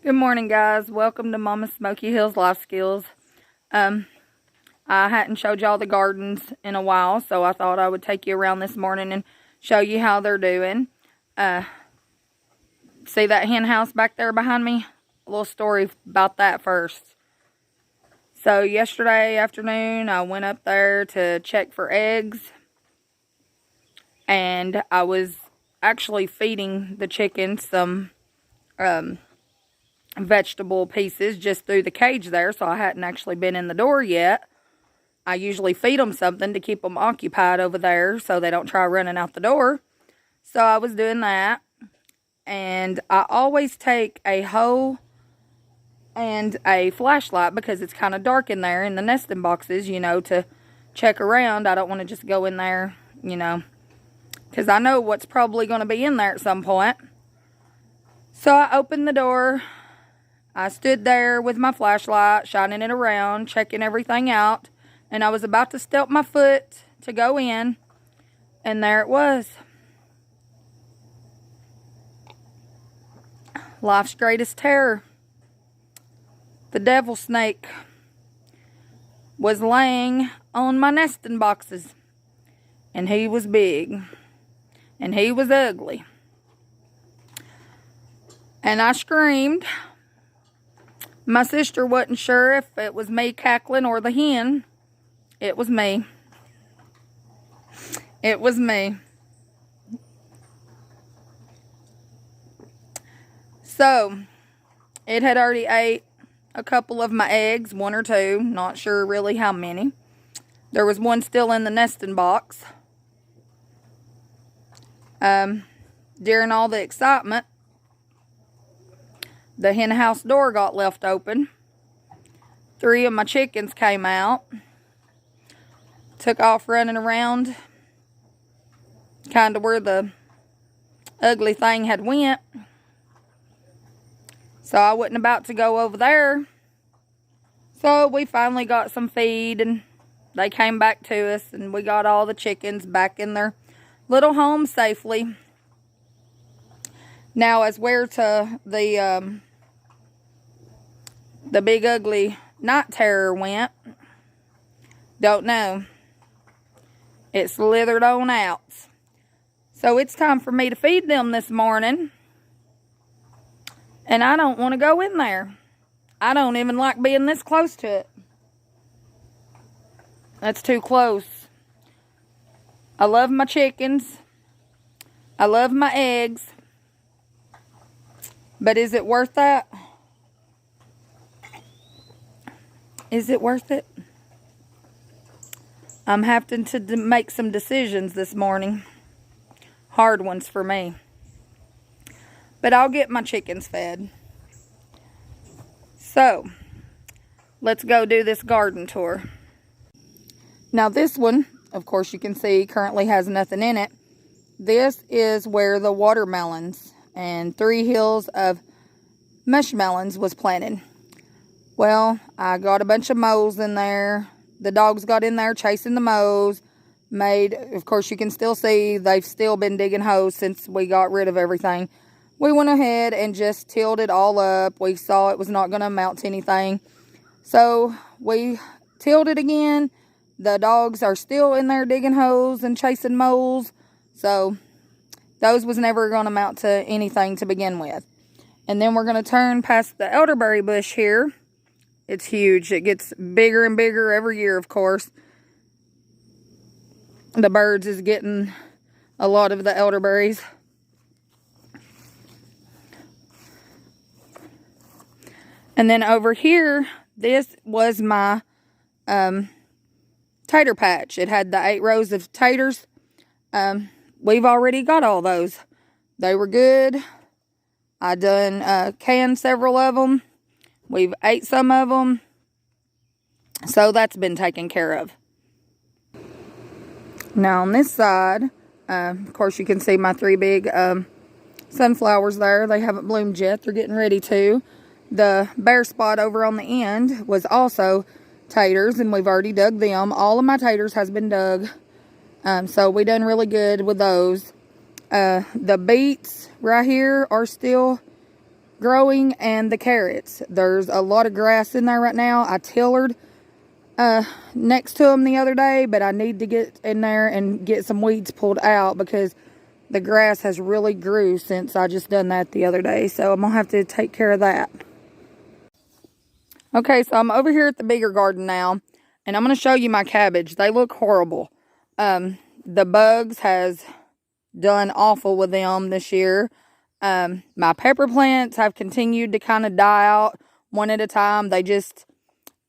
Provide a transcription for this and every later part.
Good morning, guys. Welcome to Mama Smoky Hills Life Skills. I hadn't showed y'all the gardens in a while, so I thought I would take you around this morning and show you how they're doing. See that hen house back there behind me? A little story about that first. So yesterday afternoon, I went up there to check for eggs, and I was actually feeding the chickens some vegetable pieces just through the cage there, so I hadn't actually been in the door yet. I usually feed them something to keep them occupied over there so they don't try running out the door. So I was doing that, and I always take a hoe and a flashlight because it's kind of dark in there in the nesting boxes, you know, to check around. I don't want to just go in there, you know, because I know what's probably going to be in there at some point. So I opened the door. I stood there with my flashlight, shining it around, checking everything out, and I was about to step my foot to go in, and there it was. Life's greatest terror. The devil snake was laying on my nesting boxes, and he was big, and he was ugly. And I screamed. My sister wasn't sure if it was me cackling or the hen. It was me. It was me. So, it had already ate a couple of my eggs, one or two, not sure really how many. There was one still in the nesting box. During all the excitement, the hen house door got left open. 3 of my chickens came out. Took off running around. Kind of where the ugly thing had went. So I wasn't about to go over there. So we finally got some feed and they came back to us. And we got all the chickens back in their little home safely. Now as where to the big ugly night terror went, don't know. It slithered on out. So it's time for me to feed them this morning. And I don't want to go in there. I don't even like being this close to it. That's too close. I love my chickens. I love my eggs. But is it worth that? Is it worth it? I'm having to make some decisions this morning. Hard ones for me. But I'll get my chickens fed. So, let's go do this garden tour. Now this one, of course you can see, currently has nothing in it. This is where the watermelons and 3 hills of mushmelons was planted. Well, I got a bunch of moles in there. The dogs got in there chasing the moles. Of course, you can still see they've still been digging holes since we got rid of everything. We went ahead and just tilled it all up. We saw it was not going to amount to anything. So, we tilled it again. The dogs are still in there digging holes and chasing moles. So, those was never going to amount to anything to begin with. And then we're going to turn past the elderberry bush here. It's huge. It gets bigger and bigger every year, of course. The birds is getting a lot of the elderberries. And then over here, this was my tater patch. It had the 8 rows of taters. We've already got all those. They were good. I done canned several of them. We've ate some of them. So that's been taken care of. Now on this side, of course you can see my 3 big sunflowers there. They haven't bloomed yet. They're getting ready to. The bare spot over on the end was also taters, and we've already dug them. All of my taters has been dug. So we done really good with those. The beets right here are still growing, and the carrots. There's a lot of grass in there right now. I tillered next to them the other day, but I need to get in there and get some weeds pulled out because the grass has really grew since I just done that the other day. So I'm gonna have to take care of that. Okay, so I'm over here at the bigger garden now, and I'm gonna show you my cabbage. They look horrible. The bugs has done awful with them this year. My pepper plants have continued to kind of die out one at a time.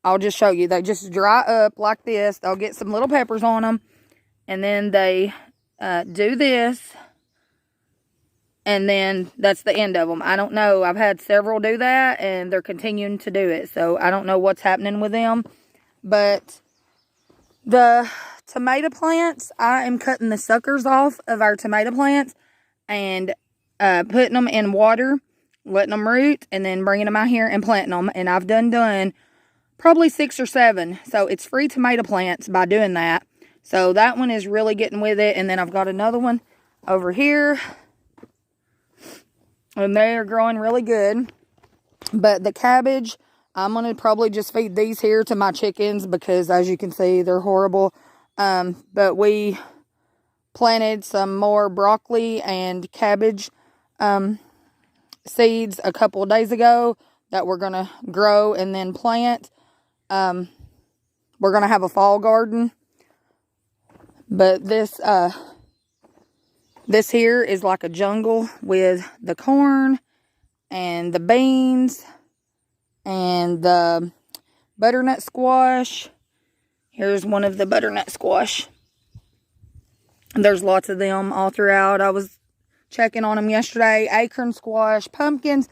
I'll just show you. They just dry up like this. They'll get some little peppers on them. And then they do this. And then that's the end of them. I don't know. I've had several do that. And they're continuing to do it. So I don't know what's happening with them. But the tomato plants, I am cutting the suckers off of our tomato plants. And putting them in water. Letting them root. And then bringing them out here and planting them. And I've done probably 6 or 7. So it's free tomato plants by doing that. So that one is really getting with it. And then I've got another one over here. And they are growing really good. But the cabbage, I'm going to probably just feed these here to my chickens. Because as you can see, they're horrible. But we planted some more broccoli and cabbage seeds a couple of days ago. That we're going to grow and then plant. We're going to have a fall garden. But this here is like a jungle with the corn and the beans and the butternut squash. Here's one of the butternut squash. There's lots of them all throughout. I was checking on them yesterday. Acorn squash, pumpkins.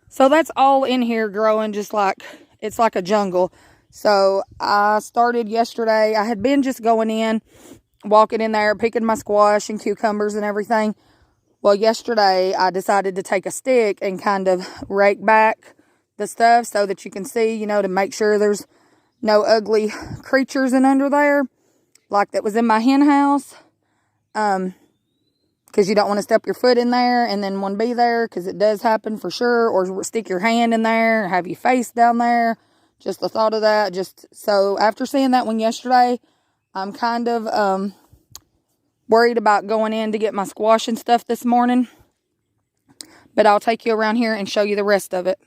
So that's all in here growing just like, it's like a jungle. So I started yesterday. I had been just going in, walking in there, picking my squash and cucumbers and everything. Well, yesterday I decided to take a stick and kind of rake back the stuff so that you can see, you know, to make sure there's no ugly creatures in under there. Like that was in my hen house. Because you don't want to step your foot in there and then one be there, because it does happen for sure. Or stick your hand in there or have your face down there. Just the thought of that. So after seeing that one yesterday, I'm kind of worried about going in to get my squash and stuff this morning. But I'll take you around here and show you the rest of it.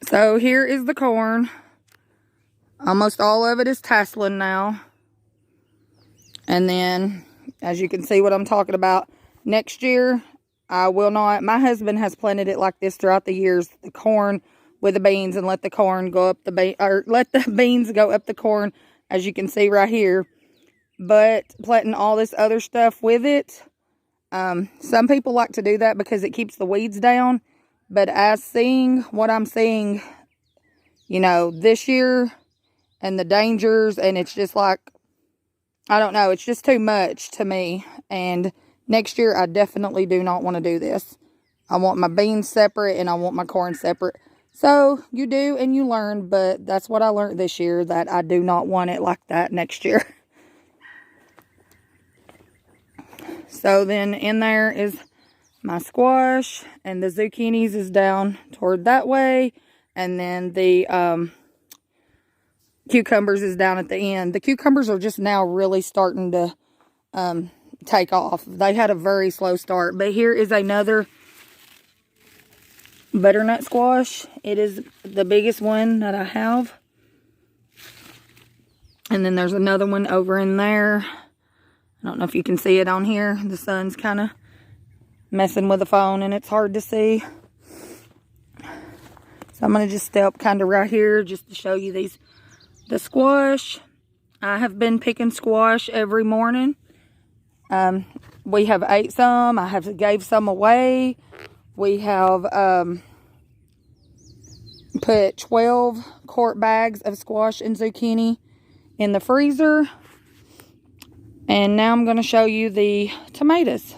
So here is the corn. Almost all of it is tasseling now. And then, as you can see what I'm talking about, next year, I will not. My husband has planted it like this throughout the years. The corn with the beans, and let the corn go up let the beans go up the corn, as you can see right here. But planting all this other stuff with it, some people like to do that because it keeps the weeds down. But as seeing what I'm seeing, you know, this year and the dangers, and it's just like, I don't know, it's just too much to me. And next year, I definitely do not want to do this. I want my beans separate and I want my corn separate. So, you do and you learn, but that's what I learned this year, that I do not want it like that next year. So, then in there is my squash, and the zucchinis is down toward that way. And then the cucumbers is down at the end. The cucumbers are just now really starting to take off. They had a very slow start. But here is another butternut squash. It is the biggest one that I have. And then there's another one over in there. I don't know if you can see it on here. The sun's kind of messing with the phone and it's hard to see. So I'm going to just step kind of right here just to show you the squash. I have been picking squash every morning. We have ate some. I have gave some away. We have put 12 quart bags of squash and zucchini in the freezer. And now I'm going to show you the tomatoes.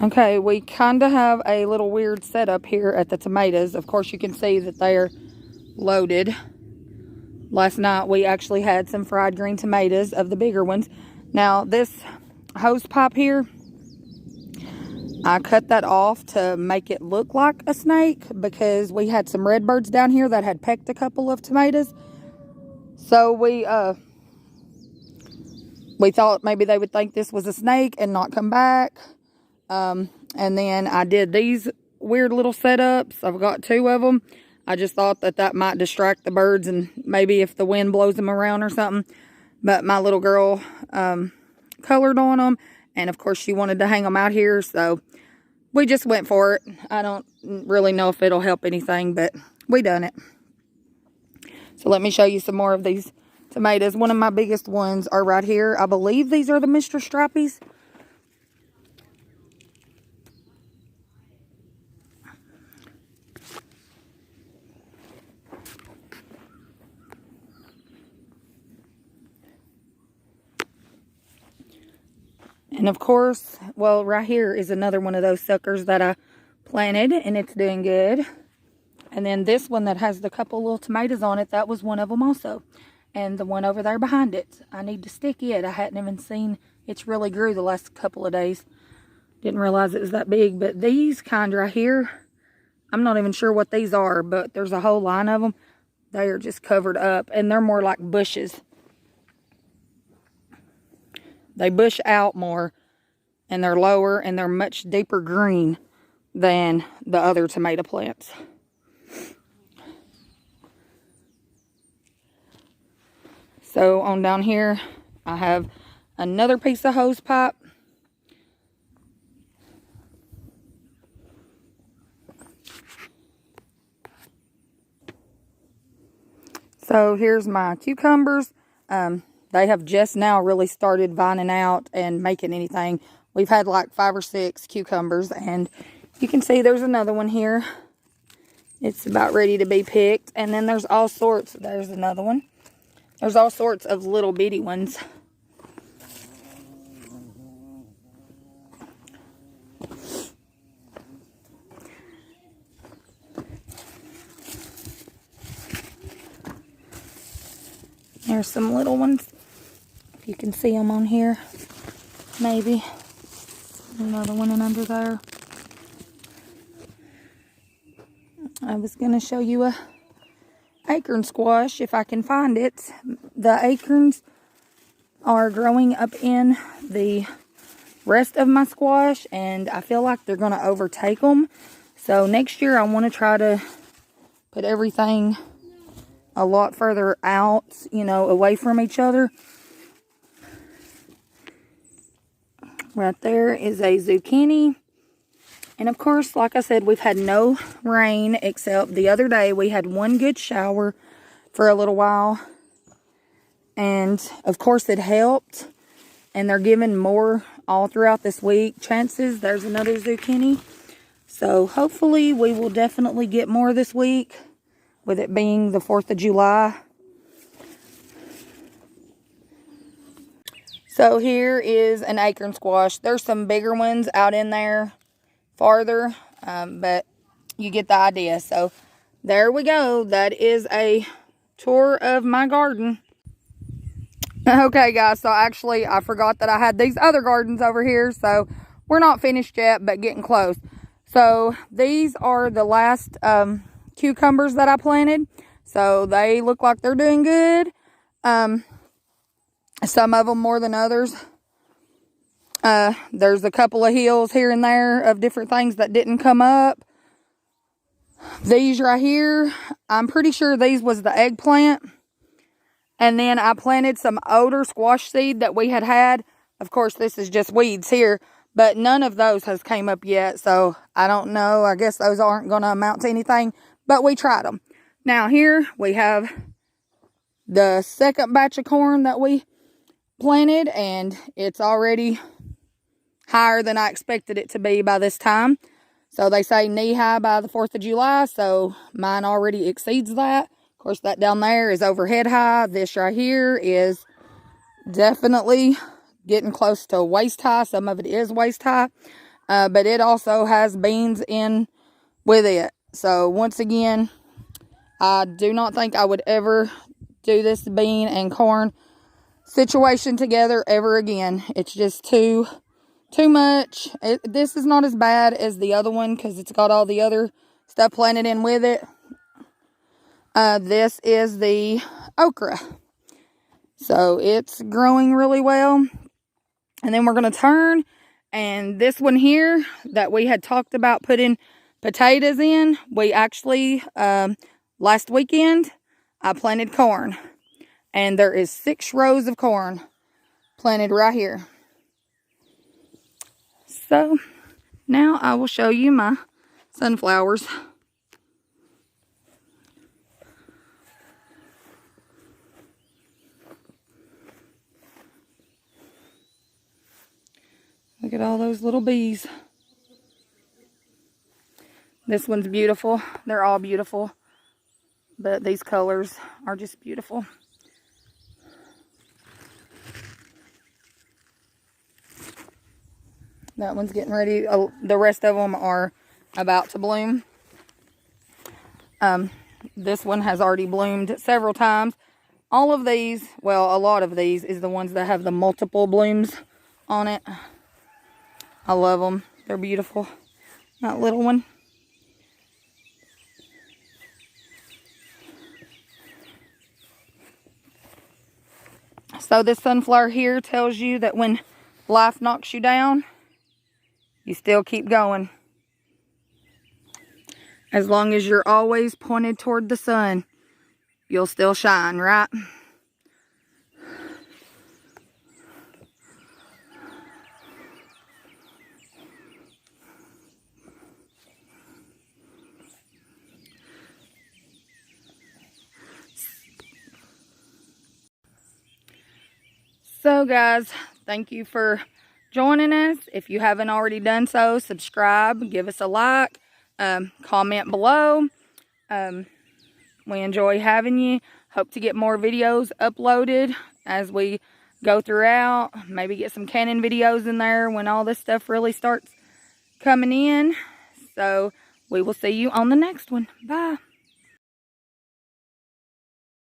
Okay, we kind of have a little weird setup here at the tomatoes. Of course, you can see that they're loaded. Last night, we actually had some fried green tomatoes of the bigger ones. Now, this hose pipe here, I cut that off to make it look like a snake because we had some redbirds down here that had pecked a couple of tomatoes. So we thought maybe they would think this was a snake and not come back. And then I did these weird little setups. I've got 2 of them. I just thought that might distract the birds and maybe if the wind blows them around or something. But my little girl colored on them. And of course she wanted to hang them out here. So we just went for it. I don't really know if it'll help anything, but we done it. So let me show you some more of these tomatoes. One of my biggest ones are right here. I believe these are the Mr. Strippies. And of course, well, right here is another one of those suckers that I planted, and it's doing good. And then this one that has the couple little tomatoes on it, that was one of them also. And the one over there behind it, I need to stick it. I hadn't even seen it's really grew the last couple of days. Didn't realize it was that big. But these kind right here, I'm not even sure what these are, but there's a whole line of them. They are just covered up, and they're more like bushes. They bush out more, and they're lower, and they're much deeper green than the other tomato plants. So on down here, I have another piece of hose pipe. So here's my cucumbers. They have just now really started vining out and making anything. We've had like 5 or 6 cucumbers, and you can see there's another one here. It's about ready to be picked. And then there's all sorts. There's another one. There's all sorts of little bitty ones. There's some little ones. If you can see them on here, maybe. Another one in under there. I was going to show you a acorn squash if I can find it. The acorns are growing up in the rest of my squash, and I feel like they're going to overtake them. So next year I want to try to put everything a lot further out, you know, away from each other. Right there is a zucchini. And of course, like I said, we've had no rain except the other day we had one good shower for a little while. And of course it helped. And they're giving more all throughout this week. Chances, there's another zucchini. So hopefully we will definitely get more this week, with it being the 4th of July. So here is an acorn squash. There's some bigger ones out in there farther, but you get the idea. So there we go. That is a tour of my garden. Okay guys, so actually I forgot that I had these other gardens over here, so we're not finished yet, but getting close. So these are the last cucumbers that I planted. So they look like they're doing good. Some of them more than others. There's a couple of hills here and there of different things that didn't come up. These right here, I'm pretty sure these was the eggplant. And then I planted some older squash seed that we had. Of course, this is just weeds here, but none of those has came up yet. So I don't know. I guess those aren't going to amount to anything, but we tried them. Now here we have the second batch of corn that we planted, and it's already higher than I expected it to be by this time. So they say knee high by the 4th of July, so mine already exceeds that. Of course, that down there is overhead high. This right here is definitely getting close to waist high. Some of it is waist high, but it also has beans in with it. So once again, I do not think I would ever do this bean and corn situation together ever again. It's just too too much. This is not as bad as the other one because it's got all the other stuff planted in with it. This is the okra. So it's growing really well. And then we're going to turn. And this one here that we had talked about putting potatoes in, we actually, last weekend, I planted corn. And there is 6 rows of corn planted right here. So now I will show you my sunflowers. Look at all those little bees. This one's beautiful. They're all beautiful. But these colors are just beautiful. That one's getting ready. The rest of them are about to bloom. This one has already bloomed several times. All of these, well, a lot of these is the ones that have the multiple blooms on it. I love them. They're beautiful. That little one. So this sunflower here tells you that when life knocks you down, you still keep going. As long as you're always pointed toward the sun, you'll still shine, right? So guys, thank you for joining us. If you haven't already done so, subscribe, give us a like, comment below. We enjoy having you. Hope to get more videos uploaded as we go throughout. Maybe get some Canon videos in there when all this stuff really starts coming in. So we will see you on the next one. Bye.